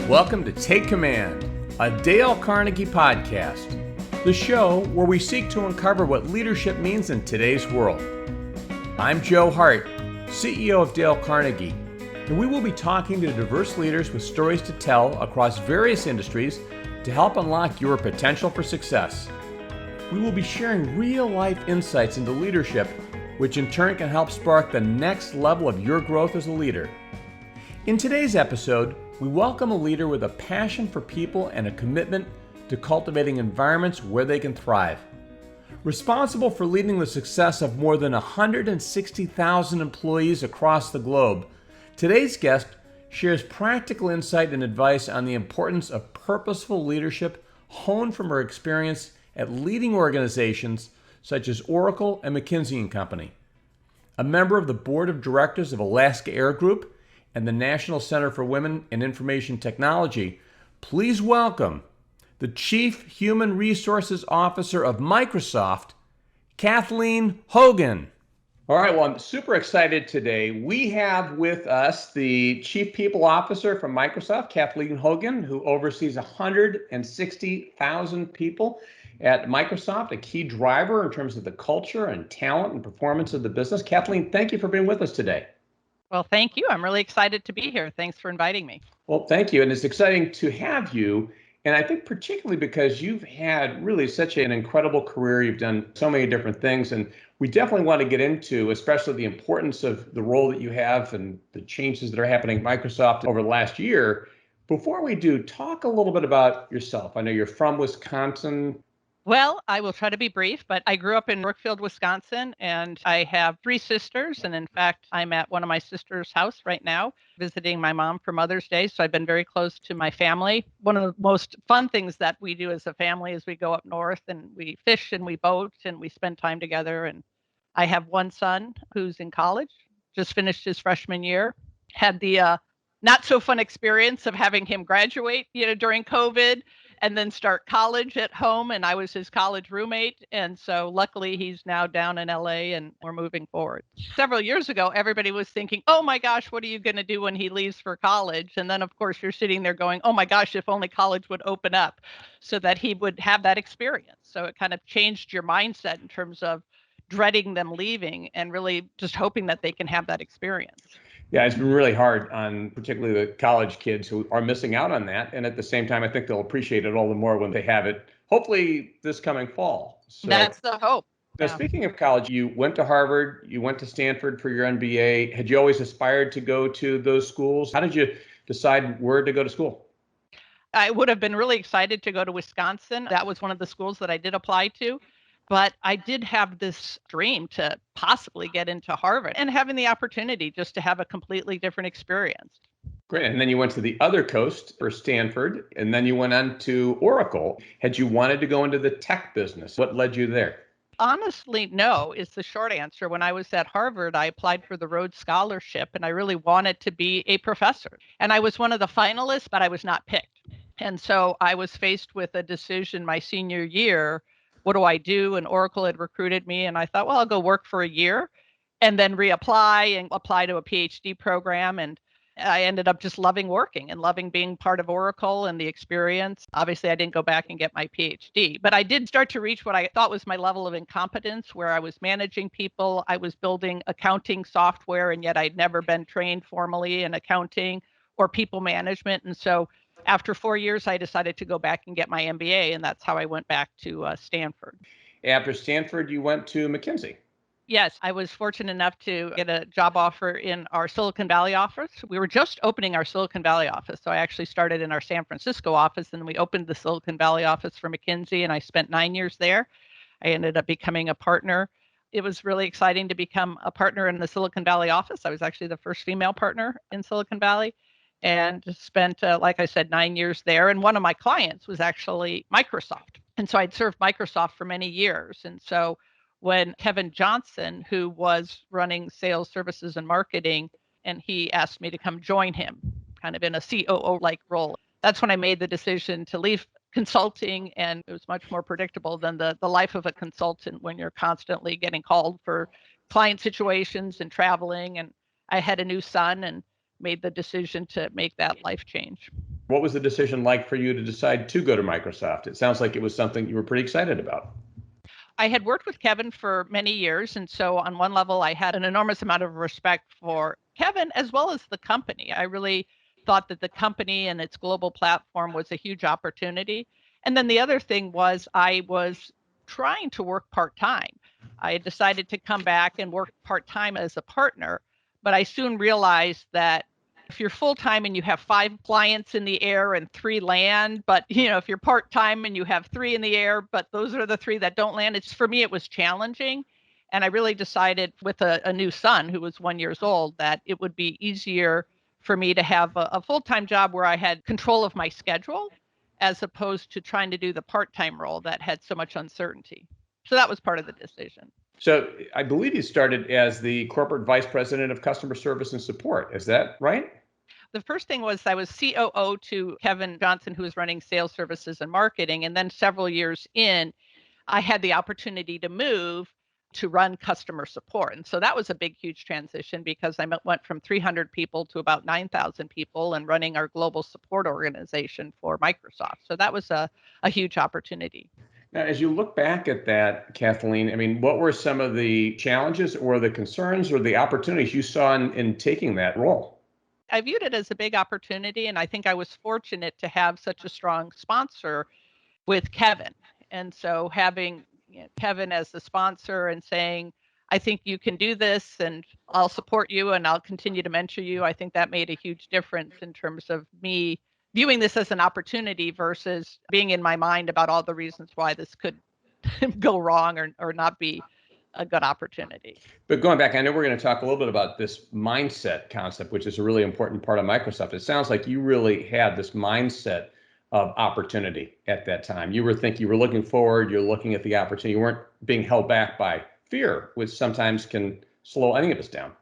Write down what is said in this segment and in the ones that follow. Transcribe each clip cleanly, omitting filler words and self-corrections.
Welcome to Take Command, a Dale Carnegie podcast, the show where we seek to uncover what leadership means in today's world. I'm Joe Hart, CEO of Dale Carnegie, and we will be talking to diverse leaders with stories to tell across various industries to help unlock your potential for success. We will be sharing real-life insights into leadership, which in turn can help spark the next level of your growth as a leader. In today's episode, we welcome a leader with a passion for people and a commitment to cultivating environments where they can thrive. Responsible for leading the success of more than 160,000 employees across the globe, today's guest shares practical insight and advice on the importance of purposeful leadership honed from her experience at leading organizations such as Oracle and McKinsey & Company. A member of the board of directors of Alaska Air Group and the National Center for Women in Information Technology, please welcome the Chief Human Resources Officer of Microsoft, Kathleen Hogan. All right, well, I'm super excited today. We have with us the Chief People Officer from Microsoft, Kathleen Hogan, who oversees 160,000 people at Microsoft, a key driver in terms of the culture and talent and performance of the business. Kathleen, thank you for being with us today. Well, thank you. I'm really excited to be here. Thanks for inviting me. Well, thank you. And it's exciting to have you. And I think particularly because you've had really such an incredible career. You've done so many different things. And we definitely want to get into, especially the importance of the role that you have and the changes that are happening at Microsoft over the last year. Before we do, talk a little bit about yourself. I know you're from Wisconsin. Well, I will try to be brief, but I grew up in Brookfield, Wisconsin, and I have 3 sisters. And in fact, I'm at one of my sisters' house right now, visiting my mom for Mother's Day. So I've been very close to my family. One of the most fun things that we do as a family is we go up north and we fish and we boat and we spend time together. And I have one son who's in college, just finished his freshman year, had the not so fun experience of having him graduate, during COVID and then start college at home. And I was his college roommate. And so luckily he's now down in LA and we're moving forward. Several years ago, everybody was thinking, oh my gosh, what are you going to do when he leaves for college? And then of course you're sitting there going, oh my gosh, if only college would open up so that he would have that experience. So it kind of changed your mindset in terms of dreading them leaving and really just hoping that they can have that experience. Yeah, it's been really hard on particularly the college kids who are missing out on that. And at the same time, I think they'll appreciate it all the more when they have it, hopefully this coming fall. So that's the hope. Now, speaking of college, you went to Harvard, you went to Stanford for your MBA. Had you always aspired to go to those schools? How did you decide where to go to school? I would have been really excited to go to Wisconsin. That was one of the schools that I did apply to. But I did have this dream to possibly get into Harvard and having the opportunity just to have a completely different experience. Great. And then you went to the other coast for Stanford, and then you went on to Oracle. Had you wanted to go into the tech business? What led you there? Honestly, no, is the short answer. When I was at Harvard, I applied for the Rhodes Scholarship, and I really wanted to be a professor. And I was one of the finalists, but I was not picked. And so I was faced with a decision my senior year. What do I do? And Oracle had recruited me and I thought, well, I'll go work for a year and then reapply and apply to a PhD program. And I ended up just loving working and loving being part of Oracle and the experience. Obviously, I didn't go back and get my PhD, but I did start to reach what I thought was my level of incompetence, where I was managing people. I was building accounting software, and yet I'd never been trained formally in accounting or people management. And so after 4 years, I decided to go back and get my MBA, and that's how I went back to Stanford. After Stanford, you went to McKinsey. Yes, I was fortunate enough to get a job offer in our Silicon Valley office. We were just opening our Silicon Valley office. So I actually started in our San Francisco office, and we opened the Silicon Valley office for McKinsey, and I spent 9 years there. I ended up becoming a partner. It was really exciting to become a partner in the Silicon Valley office. I was actually the first female partner in Silicon Valley. And spent, like I said, 9 years there. And one of my clients was actually Microsoft. And so I'd served Microsoft for many years. And so when Kevin Johnson, who was running sales, services, and marketing, and he asked me to come join him, kind of in a COO-like role, that's when I made the decision to leave consulting. And it was much more predictable than the life of a consultant when you're constantly getting called for client situations and traveling. And I had a new son and made the decision to make that life change. What was the decision like for you to decide to go to Microsoft? It sounds like it was something you were pretty excited about. I had worked with Kevin for many years. And so, on one level, I had an enormous amount of respect for Kevin as well as the company. I really thought that the company and its global platform was a huge opportunity. And then the other thing was, I was trying to work part time. I had decided to come back and work part time as a partner, but I soon realized that if you're full time and you have 5 clients in the air and 3 land, but if you're part time and you have 3 in the air, but those are the 3 that don't land, it's for me, it was challenging. And I really decided with a new son who was 1 years old that it would be easier for me to have a full time job where I had control of my schedule as opposed to trying to do the part time role that had so much uncertainty. So that was part of the decision. So I believe you started as the corporate vice president of customer service and support. Is that right? The first thing was I was COO to Kevin Johnson, who was running sales services and marketing. And then several years in, I had the opportunity to move to run customer support. And so that was a big, huge transition because I went from 300 people to about 9,000 people and running our global support organization for Microsoft. So that was a huge opportunity. Now, as you look back at that, Kathleen, I mean, what were some of the challenges or the concerns or the opportunities you saw in taking that role? I viewed it as a big opportunity, and I think I was fortunate to have such a strong sponsor with Kevin. And so having Kevin as the sponsor and saying, I think you can do this and I'll support you and I'll continue to mentor you, I think that made a huge difference in terms of me viewing this as an opportunity versus being in my mind about all the reasons why this could go wrong or not be a good opportunity. But going back, I know we're going to talk a little bit about this mindset concept, which is a really important part of Microsoft. It sounds like you really had this mindset of opportunity at that time. You were looking forward, you're looking at the opportunity. You weren't being held back by fear, which sometimes can slow any of us down.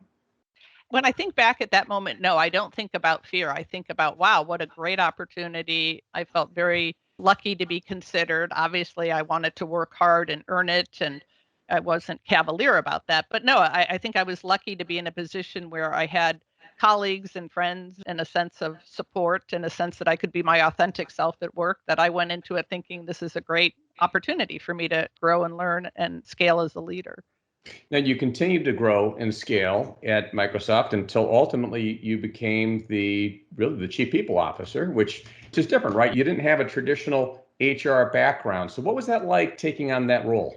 When I think back at that moment, no, I don't think about fear. I think about, wow, what a great opportunity. I felt very lucky to be considered. Obviously, I wanted to work hard and earn it, and I wasn't cavalier about that. But no, I think I was lucky to be in a position where I had colleagues and friends and a sense of support and a sense that I could be my authentic self at work, that I went into it thinking this is a great opportunity for me to grow and learn and scale as a leader. Now, you continued to grow and scale at Microsoft until ultimately you became really the chief people officer, which is different, right? You didn't have a traditional HR background. So what was that like taking on that role?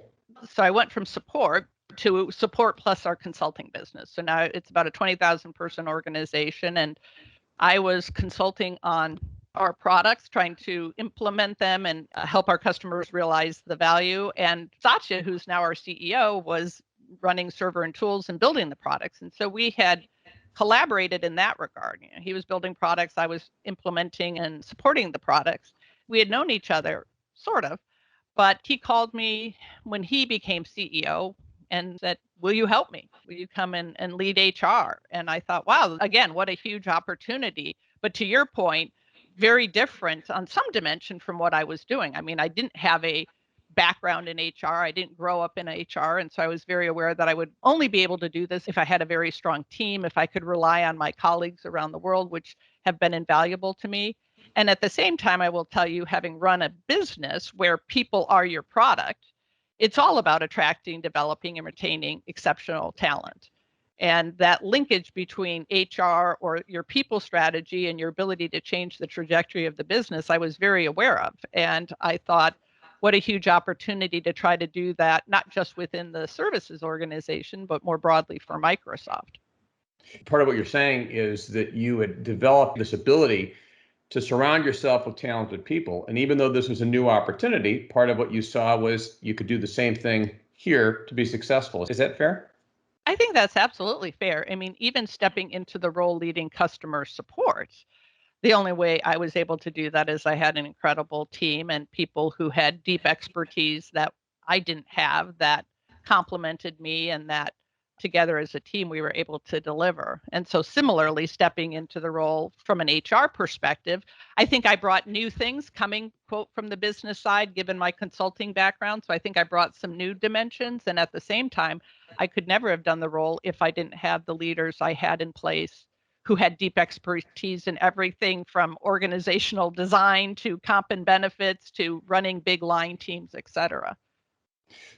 So I went from support to support plus our consulting business. So now it's about a 20,000 person organization. And I was consulting on our products, trying to implement them and help our customers realize the value. And Satya, who's now our CEO, was running server and tools and building the products. And so we had collaborated in that regard. He was building products, I was implementing and supporting the products. We had known each other, sort of, but he called me when he became CEO and said, will you help me? Will you come in and lead HR? And I thought, wow, again, what a huge opportunity. But to your point, very different on some dimension from what I was doing. I mean, I didn't have a background in HR. I didn't grow up in HR. And so I was very aware that I would only be able to do this if I had a very strong team, if I could rely on my colleagues around the world, which have been invaluable to me. And at the same time, I will tell you, having run a business where people are your product, it's all about attracting, developing, and retaining exceptional talent. And that linkage between HR or your people strategy and your ability to change the trajectory of the business, I was very aware of. And I thought, what a huge opportunity to try to do that, not just within the services organization, but more broadly for Microsoft. Part of what you're saying is that you had developed this ability to surround yourself with talented people. And even though this was a new opportunity, part of what you saw was you could do the same thing here to be successful. Is that fair? I think that's absolutely fair. I mean, even stepping into the role leading customer support, the only way I was able to do that is I had an incredible team and people who had deep expertise that I didn't have, that complemented me, and that together as a team we were able to deliver. And so similarly, stepping into the role from an HR perspective, I think I brought new things coming, quote, from the business side, given my consulting background. So I think I brought some new dimensions. And at the same time, I could never have done the role if I didn't have the leaders I had in place who had deep expertise in everything from organizational design to comp and benefits to running big line teams, et cetera.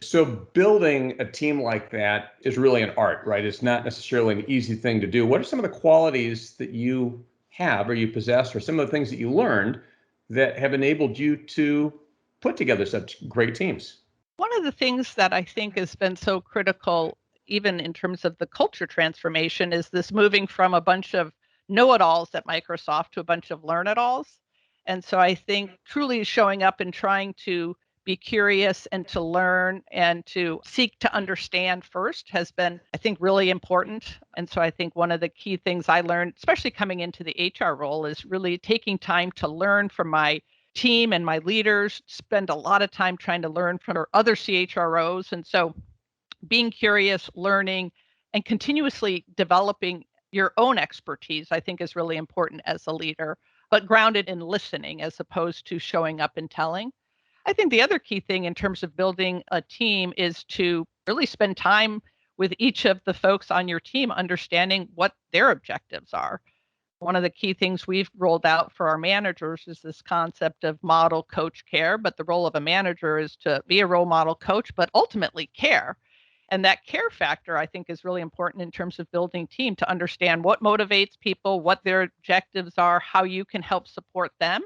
So building a team like that is really an art, right? It's not necessarily an easy thing to do. What are some of the qualities that you have or you possess, or some of the things that you learned that have enabled you to put together such great teams? One of the things that I think has been so critical, even in terms of the culture transformation, is this moving from a bunch of know-it-alls at Microsoft to a bunch of learn-it-alls. And so I think truly showing up and trying to be curious and to learn and to seek to understand first has been, I think, really important. And so I think one of the key things I learned, especially coming into the HR role, is really taking time to learn from my team and my leaders, spend a lot of time trying to learn from other CHROs. And so being curious, learning, and continuously developing your own expertise, I think is really important as a leader, but grounded in listening as opposed to showing up and telling. I think the other key thing in terms of building a team is to really spend time with each of the folks on your team, understanding what their objectives are. One of the key things we've rolled out for our managers is this concept of model, coach, care. But the role of a manager is to be a role model coach, but ultimately care. And that care factor, I think, is really important in terms of building team, to understand what motivates people, what their objectives are, how you can help support them.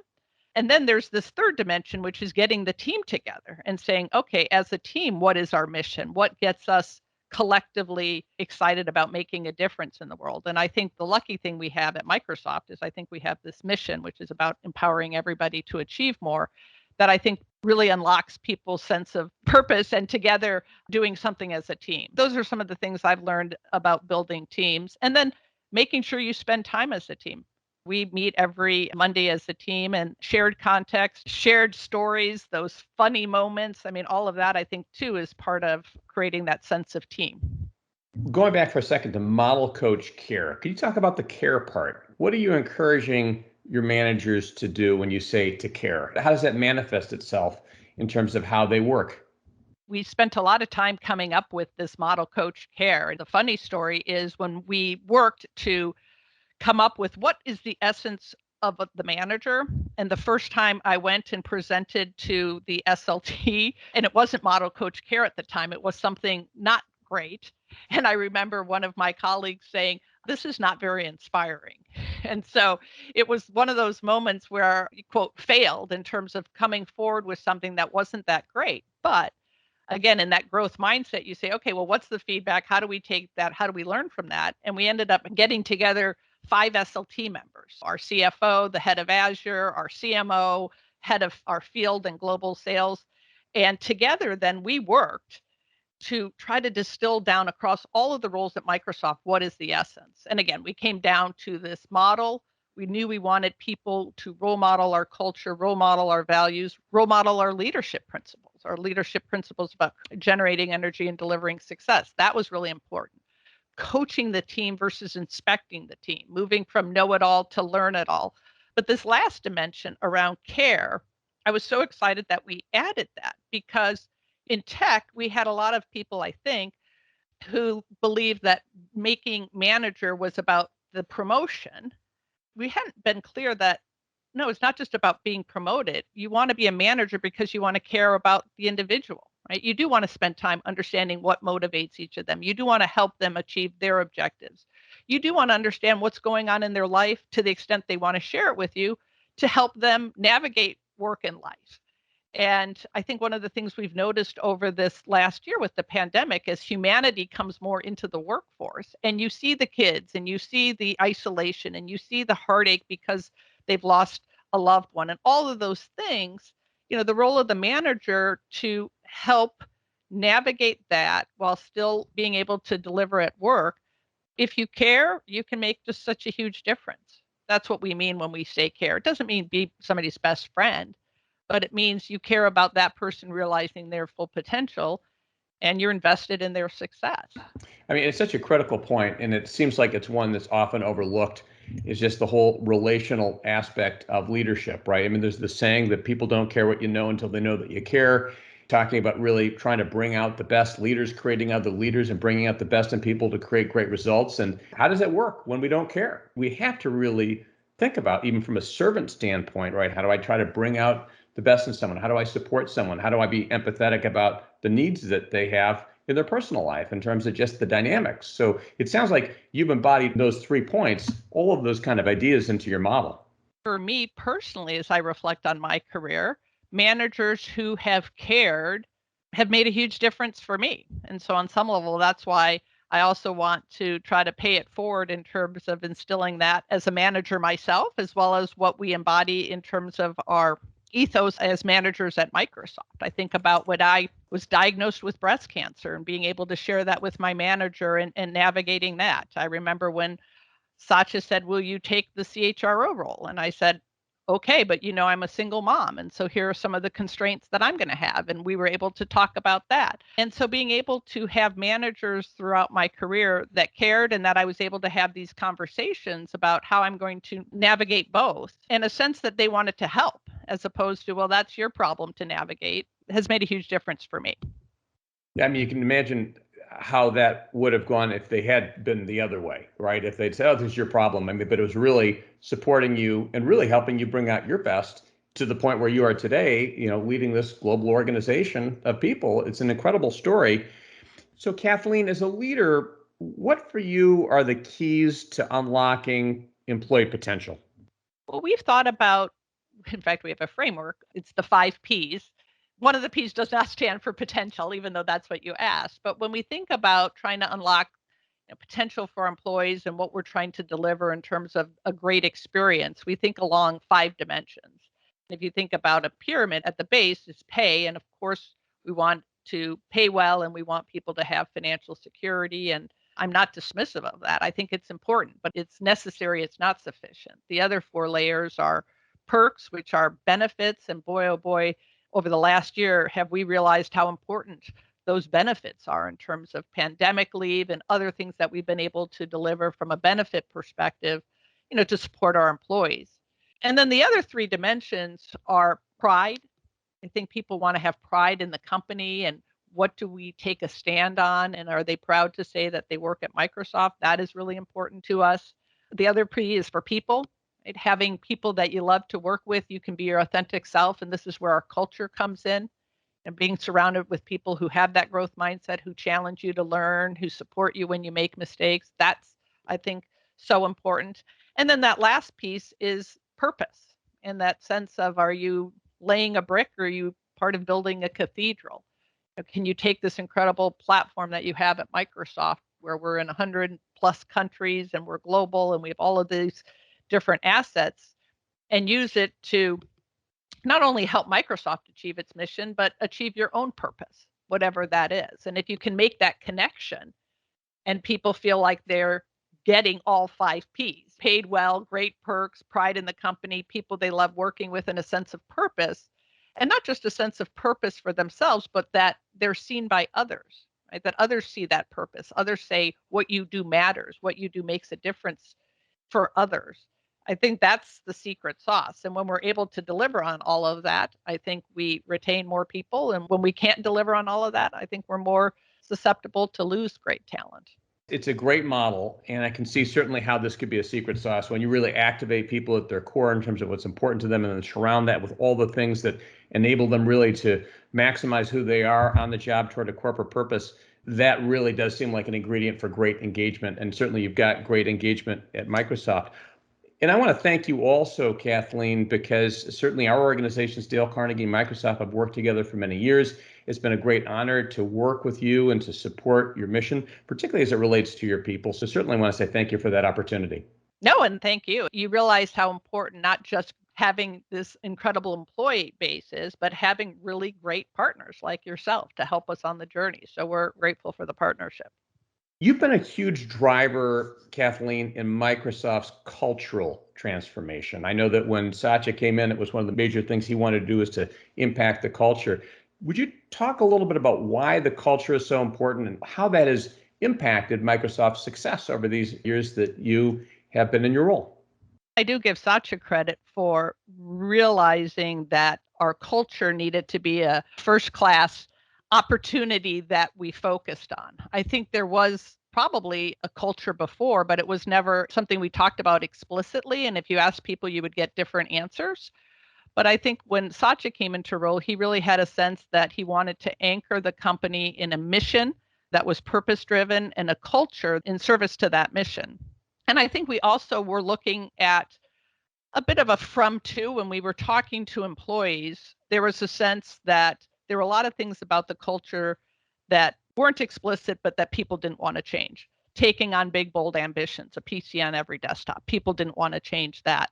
And then there's this third dimension, which is getting the team together and saying, okay, as a team, what is our mission? What gets us collectively excited about making a difference in the world? And I think the lucky thing we have at Microsoft is I think we have this mission, which is about empowering everybody to achieve more, that I think really unlocks people's sense of purpose and together doing something as a team. Those are some of the things I've learned about building teams. And then making sure you spend time as a team. We meet every Monday as a team, and shared context, shared stories, those funny moments. I mean, all of that, I think, too, is part of creating that sense of team. Going back for a second to model, coach, care, can you talk about the care part? What are you encouraging your managers to do when you say to care? How does that manifest itself in terms of how they work? We spent a lot of time coming up with this model, coach, care. And the funny story is when we worked to come up with what is the essence of the manager. And the first time I went and presented to the SLT, and it wasn't model, coach, care at the time, it was something not great. And I remember one of my colleagues saying, "This is not very inspiring." And so it was one of those moments where, quote, failed in terms of coming forward with something that wasn't that great. But again, in that growth mindset, you say, okay, well, what's the feedback? How do we take that? How do we learn from that? And we ended up getting together 5 SLT members, our CFO, the head of Azure, our CMO, head of our field and global sales. And together, then we worked to try to distill down across all of the roles at Microsoft, what is the essence? And again, we came down to this model. We knew we wanted people to role model our culture, role model our values, role model our leadership principles. Our leadership principles about generating energy and delivering success. That was really important. Coaching the team versus inspecting the team, moving from know it all to learn it all. But this last dimension around care, I was so excited that we added that, because in tech, we had a lot of people, I think, who believed that making manager was about the promotion. We hadn't been clear that, no, it's not just about being promoted. You want to be a manager because you want to care about the individual, right? You do want to spend time understanding what motivates each of them. You do want to help them achieve their objectives. You do want to understand what's going on in their life to the extent they want to share it with you to help them navigate work and life. And I think one of the things we've noticed over this last year with the pandemic is humanity comes more into the workforce, and you see the kids and you see the isolation and you see the heartache because they've lost a loved one and all of those things. The role of the manager to help navigate that while still being able to deliver at work. If you care, you can make just such a huge difference. That's what we mean when we say care. It doesn't mean be somebody's best friend, but it means you care about that person realizing their full potential and you're invested in their success. I mean, it's such a critical point, and it seems like it's one that's often overlooked, is just the whole relational aspect of leadership, right? I mean, there's the saying that people don't care what you know until they know that you care. talking about really trying to bring out the best leaders, creating other leaders, and bringing out the best in people to create great results. And how does it work when we don't care? We have to really think about, even from a servant standpoint, right? How do I try to bring out the best in someone? How do I support someone? How do I be empathetic about the needs that they have in their personal life in terms of just the dynamics? So it sounds like you've embodied those 3 points, all of those kind of ideas into your model. For me personally, as I reflect on my career, managers who have cared have made a huge difference for me. And so on some level, that's why I also want to try to pay it forward in terms of instilling that as a manager myself, as well as what we embody in terms of our ethos as managers at Microsoft. I think about when I was diagnosed with breast cancer and being able to share that with my manager and navigating that. I remember when Satya said, "Will you take the CHRO role?" And I said, "Okay, but I'm a single mom. And so here are some of the constraints that I'm going to have." And we were able to talk about that. And so being able to have managers throughout my career that cared and that I was able to have these conversations about how I'm going to navigate both in a sense that they wanted to help, as opposed to, well, that's your problem to navigate, has made a huge difference for me. I mean, you can imagine how that would have gone if they had been the other way, right? If they'd said, "Oh, this is your problem." I mean, but it was really supporting you and really helping you bring out your best to the point where you are today, leading this global organization of people. It's an incredible story. So, Kathleen, as a leader, what for you are the keys to unlocking employee potential? Well, we've thought about, in fact, we have a framework. It's the 5 Ps. One of the P's does not stand for potential, even though that's what you asked. But when we think about trying to unlock potential for employees and what we're trying to deliver in terms of a great experience, we think along 5 dimensions. If you think about a pyramid, at the base is pay. And of course, we want to pay well and we want people to have financial security. And I'm not dismissive of that. I think it's important, but it's necessary. It's not sufficient. The other 4 layers are perks, which are benefits. And boy, oh boy, over the last year, have we realized how important those benefits are in terms of pandemic leave and other things that we've been able to deliver from a benefit perspective, to support our employees. And then the other 3 dimensions are pride. I think people want to have pride in the company and what do we take a stand on? And are they proud to say that they work at Microsoft? That is really important to us. The other P is for people. Right? Having people that you love to work with, you can be your authentic self. And this is where our culture comes in. And being surrounded with people who have that growth mindset, who challenge you to learn, who support you when you make mistakes. That's, I think, so important. And then that last piece is purpose, in that sense of, are you laying a brick or are you part of building a cathedral? Can you take this incredible platform that you have at Microsoft, where we're in 100 plus countries and we're global and we have all of these different assets, and use it to not only help Microsoft achieve its mission, but achieve your own purpose, whatever that is. And if you can make that connection and people feel like they're getting all 5 Ps, paid well, great perks, pride in the company, people they love working with, and a sense of purpose, and not just a sense of purpose for themselves, but that they're seen by others, right? That others see that purpose. Others say what you do matters, what you do makes a difference for others. I think that's the secret sauce. And when we're able to deliver on all of that, I think we retain more people. And when we can't deliver on all of that, I think we're more susceptible to lose great talent. It's a great model, and I can see certainly how this could be a secret sauce when you really activate people at their core in terms of what's important to them and then surround that with all the things that enable them really to maximize who they are on the job toward a corporate purpose. That really does seem like an ingredient for great engagement, and certainly you've got great engagement at Microsoft. And I want to thank you also, Kathleen, because certainly our organizations, Dale Carnegie and Microsoft, have worked together for many years. It's been a great honor to work with you and to support your mission, particularly as it relates to your people. So certainly I want to say thank you for that opportunity. No, and thank you. You realize how important not just having this incredible employee base is, but having really great partners like yourself to help us on the journey. So we're grateful for the partnership. You've been a huge driver, Kathleen, in Microsoft's cultural transformation. I know that when Satya came in, it was one of the major things he wanted to do is to impact the culture. Would you talk a little bit about why the culture is so important and how that has impacted Microsoft's success over these years that you have been in your role? I do give Satya credit for realizing that our culture needed to be a first-class opportunity that we focused on. I think there was probably a culture before, but it was never something we talked about explicitly. And if you asked people, you would get different answers. But I think when Satya came into role, he really had a sense that he wanted to anchor the company in a mission that was purpose driven and a culture in service to that mission. And I think we also were looking at a bit of a from to when we were talking to employees. There was a sense that there were a lot of things about the culture that weren't explicit, but that people didn't want to change. Taking on big, bold ambitions, a PC on every desktop. People didn't want to change that.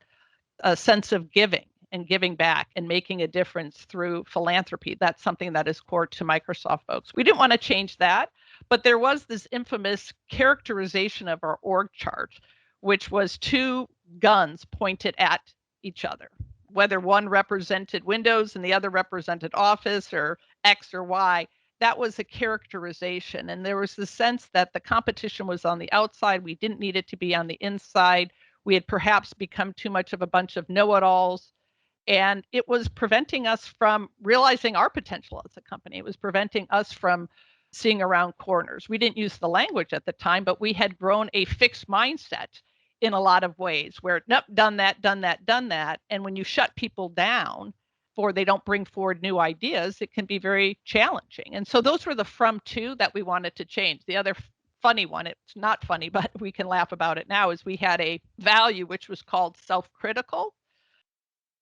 A sense of giving and giving back and making a difference through philanthropy. That's something that is core to Microsoft folks. We didn't want to change that, but there was this infamous characterization of our org chart, which was two guns pointed at each other, whether one represented Windows and the other represented Office or X or Y. That was a characterization. And there was the sense that the competition was on the outside. We didn't need it to be on the inside. We had perhaps become too much of a bunch of know-it-alls, and it was preventing us from realizing our potential as a company. It was preventing us from seeing around corners. We didn't use the language at the time, but we had grown a fixed mindset in a lot of ways where, nope, done that, done that, done that. And when you shut people down or they don't bring forward new ideas, it can be very challenging. And so those were the from to that we wanted to change. The other funny one, it's not funny, but we can laugh about it now, is we had a value which was called self-critical,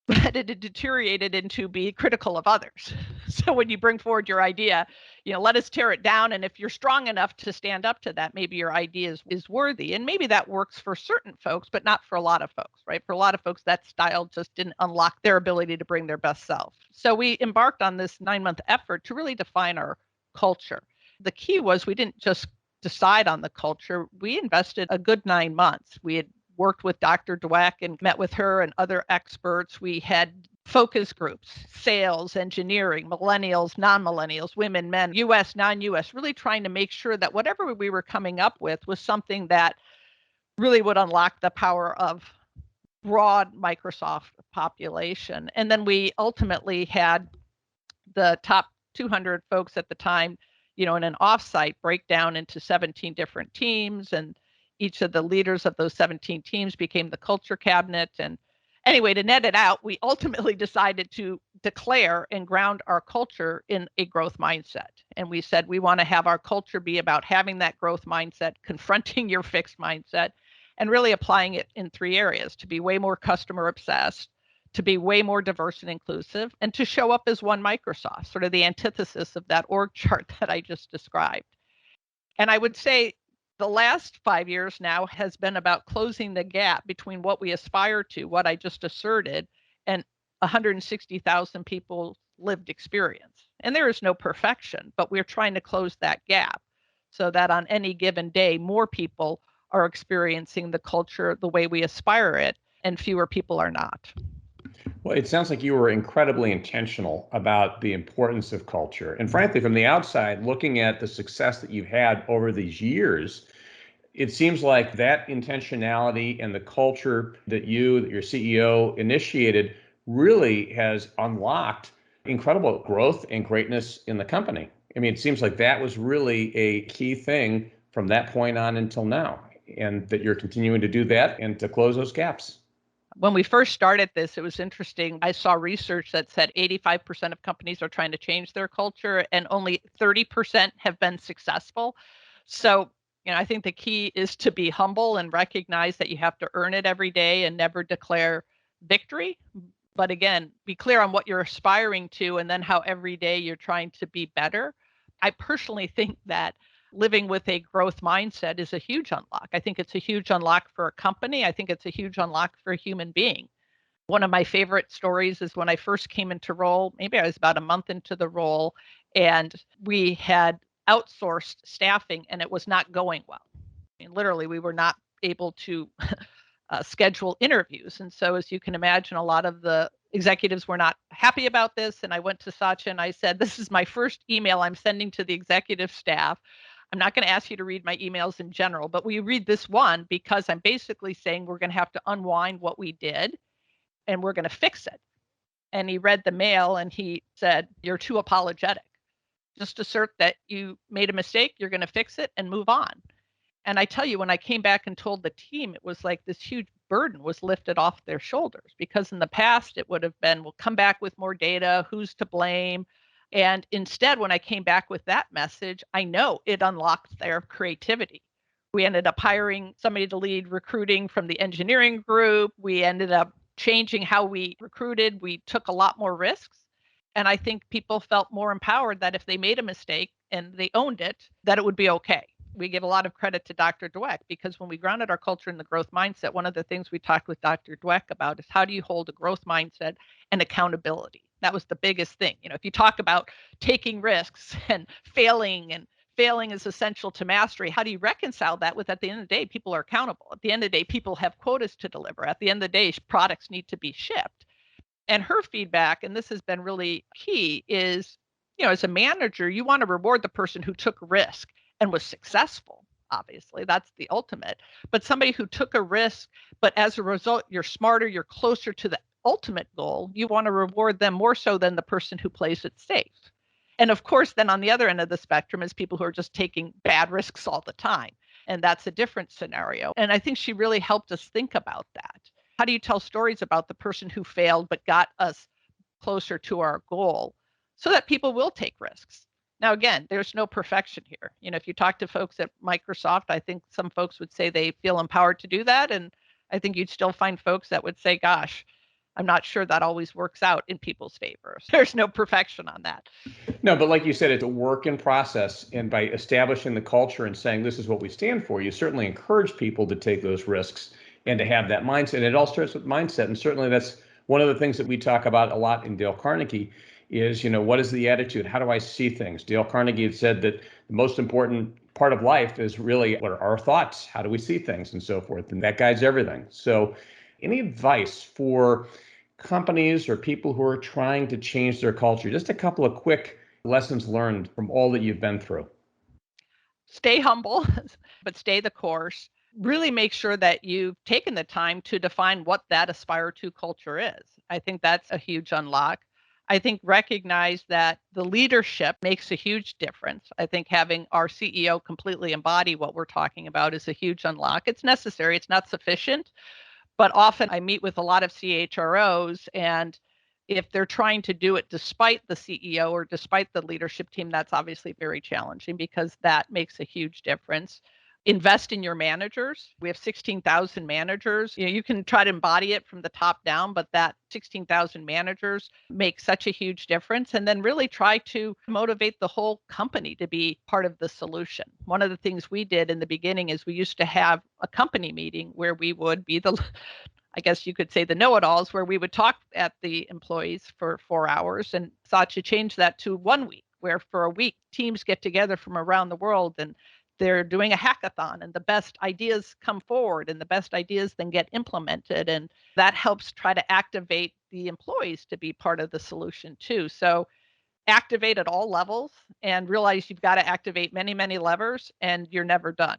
but it had deteriorated into be critical of others. So when you bring forward your idea, let us tear it down. And if you're strong enough to stand up to that, maybe your idea is worthy. And maybe that works for certain folks, but not for a lot of folks, right? For a lot of folks, that style just didn't unlock their ability to bring their best self. So we embarked on this 9-month effort to really define our culture. The key was we didn't just decide on the culture. We invested a good 9 months. We had worked with Dr. Dweck and met with her and other experts. We had focus groups, sales, engineering, millennials, non-millennials, women, men, US, non-US, really trying to make sure that whatever we were coming up with was something that really would unlock the power of broad Microsoft population. And then we ultimately had the top 200 folks at the time, in an offsite breakdown into 17 different teams, and each of the leaders of those 17 teams became the culture cabinet. And anyway, to net it out, we ultimately decided to declare and ground our culture in a growth mindset. And we said we want to have our culture be about having that growth mindset, confronting your fixed mindset, and really applying it in 3 areas: to be way more customer obsessed, to be way more diverse and inclusive, and to show up as one Microsoft, sort of the antithesis of that org chart that I just described. And I would say the last 5 years now has been about closing the gap between what we aspire to, what I just asserted, and 160,000 people's lived experience. And there is no perfection, but we're trying to close that gap so that on any given day, more people are experiencing the culture the way we aspire it, and fewer people are not. Well, it sounds like you were incredibly intentional about the importance of culture. And frankly, from the outside, looking at the success that you've had over these years, it seems like that intentionality and the culture that your CEO, initiated really has unlocked incredible growth and greatness in the company. I mean, it seems like that was really a key thing from that point on until now, and that you're continuing to do that and to close those gaps. When we first started this, it was interesting. I saw research that said 85% of companies are trying to change their culture and only 30% have been successful. So, I think the key is to be humble and recognize that you have to earn it every day and never declare victory. But again, be clear on what you're aspiring to and then how every day you're trying to be better. I personally think that living with a growth mindset is a huge unlock. I think it's a huge unlock for a company. I think it's a huge unlock for a human being. One of my favorite stories is when I first came into role, maybe I was about a month into the role, and we had outsourced staffing and it was not going well. I mean, literally, we were not able to schedule interviews. And so, as you can imagine, a lot of the executives were not happy about this. And I went to Satya and I said, this is my first email I'm sending to the executive staff. I'm not going to ask you to read my emails in general, but we read this one because I'm basically saying we're going to have to unwind what we did and we're going to fix it. and he read the mail and he said, "You're too apologetic. Just assert that you made a mistake, you're going to fix it and move on." And I tell you, when I came back and told the team, it was like this huge burden was lifted off their shoulders, because in the past it would have been, we'll come back with more data, who's to blame. And instead, when I came back with that message, I know it unlocked their creativity. We ended up hiring somebody to lead recruiting from the engineering group. We ended up changing how we recruited. We took a lot more risks. And I think people felt more empowered that if they made a mistake and they owned it, that it would be okay. We give a lot of credit to Dr. Dweck, because when we grounded our culture in the growth mindset, one of the things we talked with Dr. Dweck about is how do you hold a growth mindset and accountability? That was the biggest thing. If you talk about taking risks and failing is essential to mastery, how do you reconcile that with, at the end of the day, people are accountable? At the end of the day, people have quotas to deliver. At the end of the day, products need to be shipped. And her feedback, and this has been really key, is, as a manager, you want to reward the person who took risk and was successful. Obviously, that's the ultimate. But somebody who took a risk, but as a result, you're smarter, you're closer to the ultimate goal, you want to reward them more so than the person who plays it safe. And of course, then on the other end of the spectrum is people who are just taking bad risks all the time. And that's a different scenario. And I think she really helped us think about that. How do you tell stories about the person who failed but got us closer to our goal so that people will take risks? Now, again, there's no perfection here. If you talk to folks at Microsoft, I think some folks would say they feel empowered to do that. And I think you'd still find folks that would say, gosh, I'm not sure that always works out in people's favor. There's no perfection on that. No, but like you said, it's a work in process. And by establishing the culture and saying this is what we stand for, you certainly encourage people to take those risks and to have that mindset. And it all starts with mindset. And certainly that's one of the things that we talk about a lot in Dale Carnegie is, what is the attitude? How do I see things? Dale Carnegie had said that the most important part of life is really what are our thoughts? How do we see things and so forth? And that guides everything. So any advice for companies or people who are trying to change their culture? Just a couple of quick lessons learned from all that you've been through. Stay humble, but stay the course. Really make sure that you've taken the time to define what that aspire to culture is. I think that's a huge unlock. I think recognize that the leadership makes a huge difference. I think having our CEO completely embody what we're talking about is a huge unlock. It's necessary, it's not sufficient, but often I meet with a lot of CHROs, and if they're trying to do it despite the CEO or despite the leadership team, that's obviously very challenging, because that makes a huge difference. Invest in your managers. We have 16,000 managers. You can try to embody it from the top down, but that 16,000 managers make such a huge difference. And then really try to motivate the whole company to be part of the solution. One of the things we did in the beginning is we used to have a company meeting where we would be I guess you could say the know-it-alls, where we would talk at the employees for 4 hours, and thought to change that to 1 week, where for a week teams get together from around the world and they're doing a hackathon, and the best ideas come forward and the best ideas then get implemented. And that helps try to activate the employees to be part of the solution too. So activate at all levels and realize you've got to activate many, many levers, and you're never done.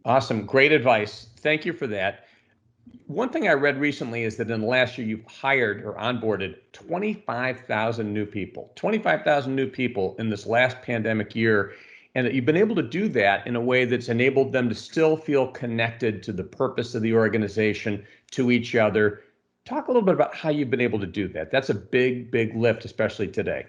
Awesome. Great advice. Thank you for that. One thing I read recently is that in the last year, you've hired or onboarded 25,000 new people, 25,000 new people in this last pandemic year, and that you've been able to do that in a way that's enabled them to still feel connected to the purpose of the organization, to each other. Talk a little bit about how you've been able to do that. That's a big, big lift, especially today.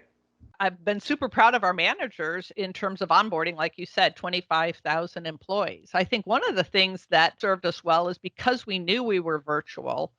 I've been super proud of our managers in terms of onboarding, like you said, 25,000 employees. I think one of the things that served us well is because we knew we were virtual,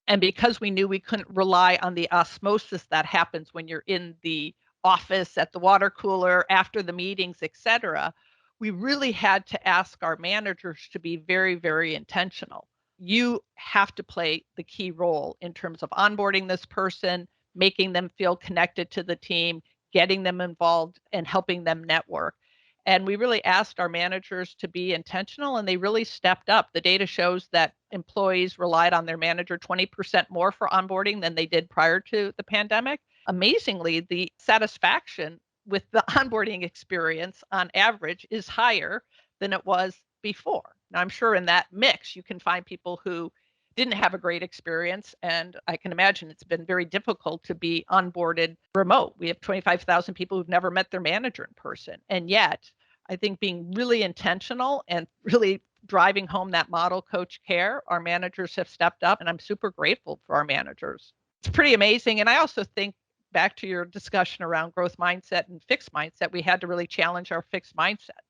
and because we knew we couldn't rely on the osmosis that happens when you're in the office, at the water cooler, after the meetings, et cetera, we really had to ask our managers to be very, very intentional. You have to play the key role in terms of onboarding this person, making them feel connected to the team, getting them involved, and helping them network. And we really asked our managers to be intentional, and they really stepped up. The data shows that employees relied on their manager 20% more for onboarding than they did prior to the pandemic. Amazingly, the satisfaction with the onboarding experience on average is higher than it was before. Now, I'm sure in that mix, you can find people who didn't have a great experience. And I can imagine it's been very difficult to be onboarded remote. We have 25,000 people who've never met their manager in person. And yet, I think being really intentional and really driving home that model coach care, our managers have stepped up, and I'm super grateful for our managers. It's pretty amazing. And I also think back to your discussion around growth mindset and fixed mindset, we had to really challenge our fixed mindset.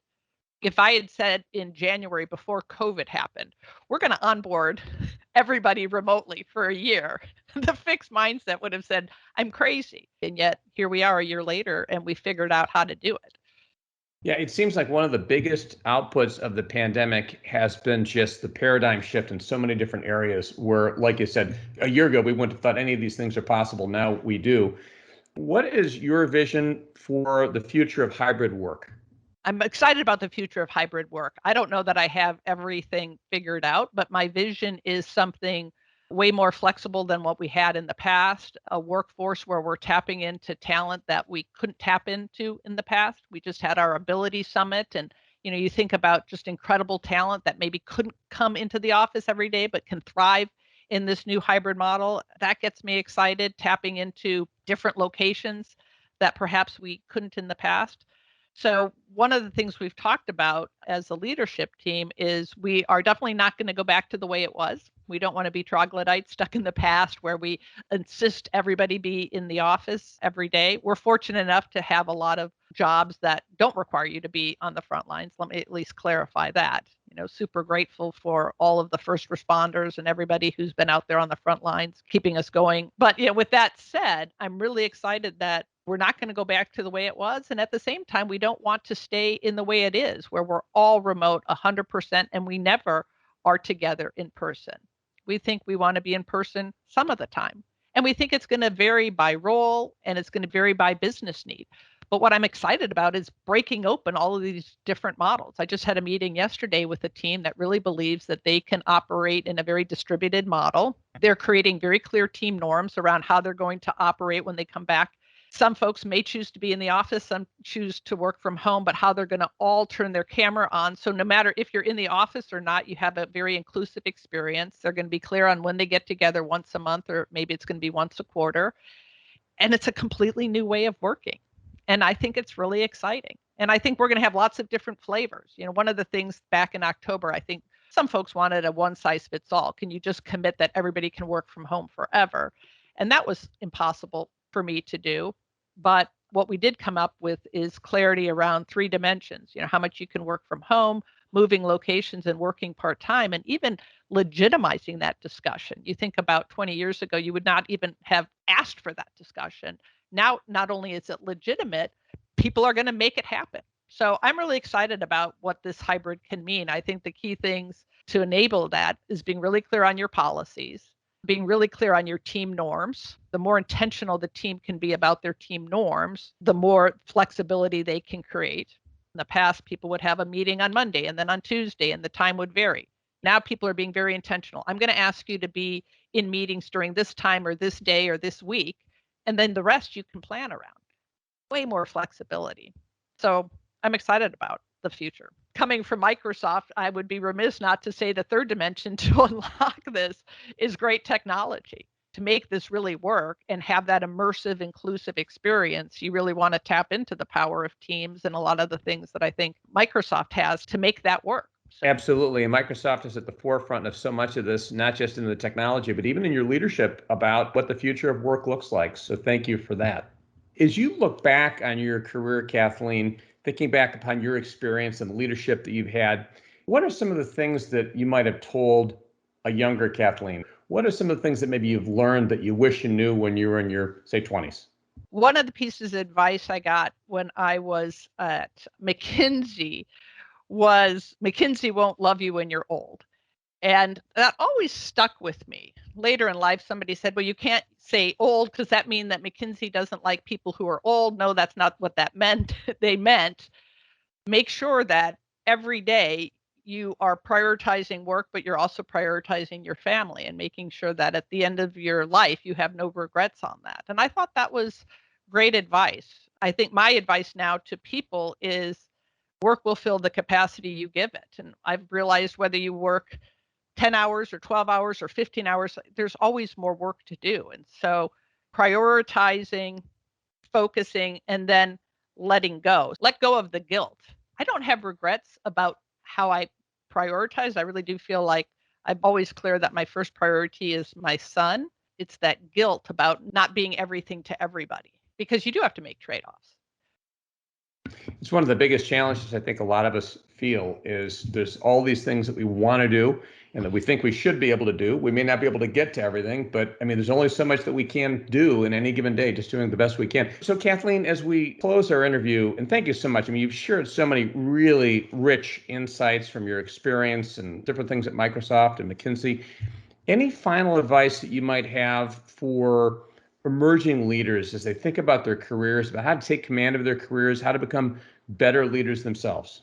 If I had said in January before COVID happened, we're going to onboard everybody remotely for a year, the fixed mindset would have said, I'm crazy. And yet here we are a year later and we figured out how to do it. Yeah, it seems like one of the biggest outputs of the pandemic has been just the paradigm shift in so many different areas where, like you said, a year ago, we wouldn't have thought any of these things are possible. Now we do. What is your vision for the future of hybrid work? I'm excited about the future of hybrid work. I don't know that I have everything figured out, but my vision is something way more flexible than what we had in the past, a workforce where we're tapping into talent that we couldn't tap into in the past. We just had our ability summit, and you think about just incredible talent that maybe couldn't come into the office every day but can thrive in this new hybrid model. That gets me excited, tapping into different locations that perhaps we couldn't in the past. So one of the things we've talked about as a leadership team is we are definitely not going to go back to the way it was. We don't want to be troglodytes stuck in the past where we insist everybody be in the office every day. We're fortunate enough to have a lot of jobs that don't require you to be on the front lines. Let me at least clarify that. Super grateful for all of the first responders and everybody who's been out there on the front lines keeping us going. But with that said, I'm really excited that we're not going to go back to the way it was. And at the same time, we don't want to stay in the way it is, where we're all remote 100% and we never are together in person. We think we want to be in person some of the time. And we think it's going to vary by role and it's going to vary by business need. But what I'm excited about is breaking open all of these different models. I just had a meeting yesterday with a team that really believes that they can operate in a very distributed model. They're creating very clear team norms around how they're going to operate when they come back. Some folks may choose to be in the office, some choose to work from home, but how they're going to all turn their camera on. So no matter if you're in the office or not, you have a very inclusive experience. They're going to be clear on when they get together once a month, or maybe it's going to be once a quarter. And it's a completely new way of working. And I think it's really exciting. And I think we're going to have lots of different flavors. One of the things back in October, I think some folks wanted a one size fits all. Can you just commit that everybody can work from home forever? And that was impossible for me to do. But what we did come up with is clarity around 3 dimensions, how much you can work from home, moving locations and working part-time, and even legitimizing that discussion. You think about 20 years ago, you would not even have asked for that discussion. Now, not only is it legitimate, people are going to make it happen. So I'm really excited about what this hybrid can mean. I think the key things to enable that is being really clear on your policies, being really clear on your team norms. The more intentional the team can be about their team norms, the more flexibility they can create. In the past, people would have a meeting on Monday and then on Tuesday, and the time would vary. Now people are being very intentional. I'm going to ask you to be in meetings during this time or this day or this week, and then the rest you can plan around. Way more flexibility. So I'm excited about the future. Coming from Microsoft, I would be remiss not to say the third dimension to unlock this is great technology. To make this really work and have that immersive, inclusive experience, you really want to tap into the power of Teams and a lot of the things that I think Microsoft has to make that work. So. Absolutely. And Microsoft is at the forefront of so much of this, not just in the technology, but even in your leadership about what the future of work looks like. So thank you for that. As you look back on your career, Kathleen, thinking back upon your experience and the leadership that you've had, what are some of the things that you might have told a younger Kathleen? What are some of the things that maybe you've learned that you wish you knew when you were in your, say, 20s? One of the pieces of advice I got when I was at McKinsey was McKinsey won't love you when you're old. And that always stuck with me. Later in life, somebody said, well, you can't say old because that means that McKinsey doesn't like people who are old. No, that's not what that meant. They meant make sure that every day you are prioritizing work, but you're also prioritizing your family and making sure that at the end of your life, you have no regrets on that. And I thought that was great advice. I think my advice now to people is work will fill the capacity you give it. And I've realized whether you work 10 hours or 12 hours or 15 hours, there's always more work to do. And so prioritizing, focusing, and then letting go. Let go of the guilt. I don't have regrets about how I prioritize. I really do feel like I'm always clear that my first priority is my son. It's that guilt about not being everything to everybody, because you do have to make trade-offs. It's one of the biggest challenges I think a lot of us feel is there's all these things that we want to do and that we think we should be able to do. We may not be able to get to everything, but I mean, there's only so much that we can do in any given day, just doing the best we can. So Kathleen, as we close our interview, and thank you so much. I mean, you've shared so many really rich insights from your experience and different things at Microsoft and McKinsey. Any final advice that you might have for emerging leaders as they think about their careers, about how to take command of their careers, how to become better leaders themselves?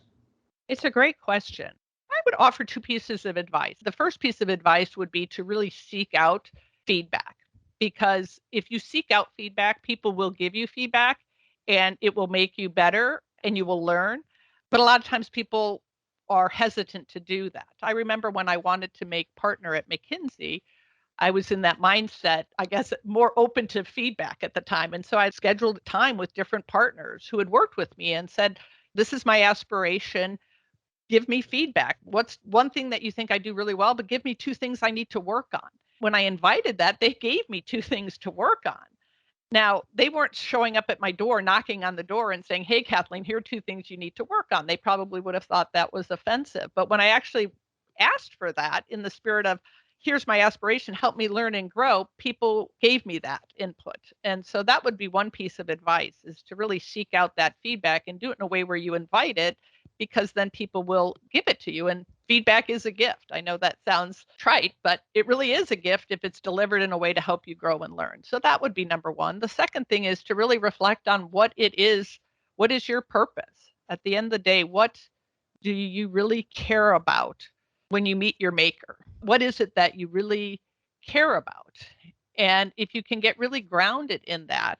It's a great question. I would offer two pieces of advice. The first piece of advice would be to really seek out feedback, because if you seek out feedback, people will give you feedback and it will make you better and you will learn. But a lot of times people are hesitant to do that. I remember when I wanted to make partner at McKinsey, I was in that mindset, I guess, more open to feedback at the time. And so I scheduled time with different partners who had worked with me and said, this is my aspiration. Give me feedback. What's one thing that you think I do really well, but give me two things I need to work on. When I invited that, they gave me two things to work on. Now, they weren't showing up at my door, knocking on the door and saying, hey, Kathleen, here are two things you need to work on. They probably would have thought that was offensive. But when I actually asked for that in the spirit of, here's my aspiration, help me learn and grow, people gave me that input. And so that would be one piece of advice, is to really seek out that feedback and do it in a way where you invite it, because then people will give it to you. And feedback is a gift. I know that sounds trite, but it really is a gift if it's delivered in a way to help you grow and learn. So that would be number one. The second thing is to really reflect on what is your purpose? At the end of the day, what do you really care about when you meet your maker? What is it that you really care about? And if you can get really grounded in that,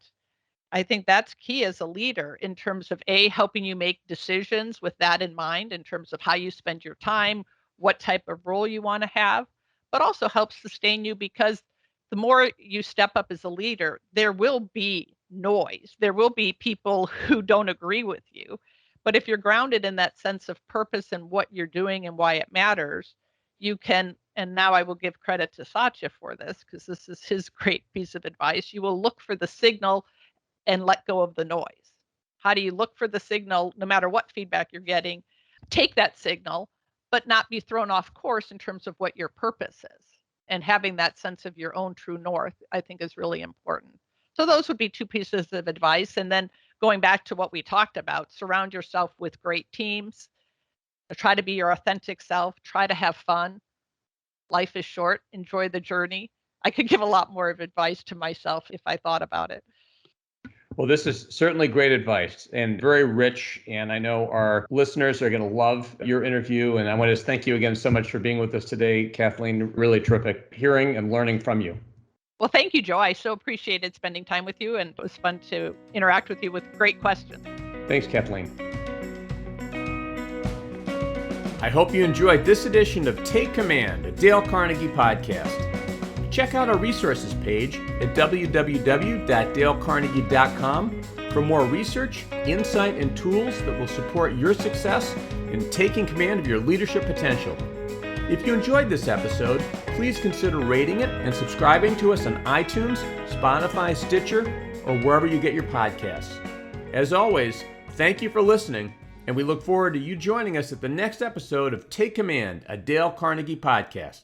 I think that's key as a leader in terms of helping you make decisions with that in mind, in terms of how you spend your time, what type of role you want to have, but also helps sustain you, because the more you step up as a leader, there will be noise. There will be people who don't agree with you. But if you're grounded in that sense of purpose and what you're doing and why it matters, you can, and now I will give credit to Satya for this, because this is his great piece of advice, you will look for the signal and let go of the noise. How do you look for the signal, no matter what feedback you're getting? Take that signal, but not be thrown off course in terms of what your purpose is. And having that sense of your own true north, I think, is really important. So those would be two pieces of advice. And then going back to what we talked about, surround yourself with great teams. Try to be your authentic self. Try to have fun. Life is short. Enjoy the journey. I could give a lot more of advice to myself if I thought about it. Well, this is certainly great advice and very rich. And I know our listeners are going to love your interview. And I want to just thank you again so much for being with us today, Kathleen. Really terrific hearing and learning from you. Well, thank you, Joe. I so appreciated spending time with you, and it was fun to interact with you with great questions. Thanks, Kathleen. I hope you enjoyed this edition of Take Command, a Dale Carnegie podcast. Check out our resources page at www.dalecarnegie.com for more research, insight, and tools that will support your success in taking command of your leadership potential. If you enjoyed this episode, please consider rating it and subscribing to us on iTunes, Spotify, Stitcher, or wherever you get your podcasts. As always, thank you for listening, and we look forward to you joining us at the next episode of Take Command, a Dale Carnegie podcast.